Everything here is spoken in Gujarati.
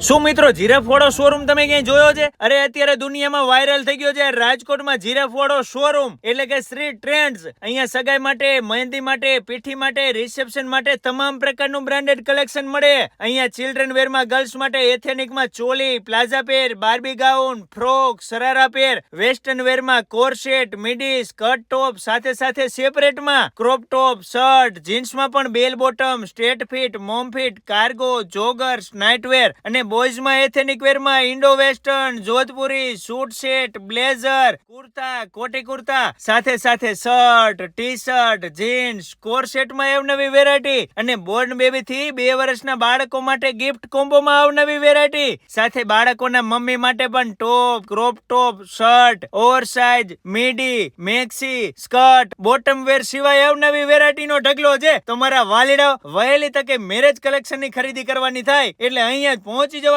શું મિત્રો જીરાફ વાળો શોરૂમ તમે ક્યાંય જોયો છે? અરે અત્યારે દુનિયામાં વાયરલ થઈ ગયો છે રાજકોટમાં જીરાફ વાળો શોરૂમ એટલે કે શ્રી ટ્રેન્ડ્સ. અહીંયા સગાઈ માટે, મહેંદી માટે, પીઠી માટે, રિસેપ્શન માટે તમામ પ્રકારનું બ્રાન્ડેડ કલેક્શન મળે. અહીંયા ચિલ્ડ્રન વેરમાં ગર્લ્સ માટે એથેનિકમાં choli, palazzo pair, Barbie gown, frock, sharara pair, western વેરમાં કોરસેટ, મિડી, સ્કર્ટ ટોપ, સાથે સાથે સેપરેટમાં ક્રોપ ટોપ, શર્ટ, જીન્સમાં પણ bell bottom, straight fit, mom fit, cargo, joggers, night wear અને બોયઝમાં એથેનિક વેરમાં Indo western, Jodhpuri, suit set, blazer, kurta, koti kurta, સાથે સાથે શર્ટ, ટી શર્ટ, જીન્સ, કોર સેટમાં અવનવી વેરાયટી અને બોર્ન બેબી થી 2 વર્ષના બાળકો માટે ગિફ્ટ કોમ્બોમાં અવનવી વેરાયટી. સાથે બાળકોના મમ્મી માટે પણ top, crop top, shirt, oversize, midi, maxi, skirt, bottom wear સિવાય અવનવી વેરાયટીનો ઢગલો છે. તમારા વાલીડાઓ વહેલી તકે મેરેજ કલેક્શનની ખરીદી કરવાની થાય એટલે અહીંયા જ પહોંચી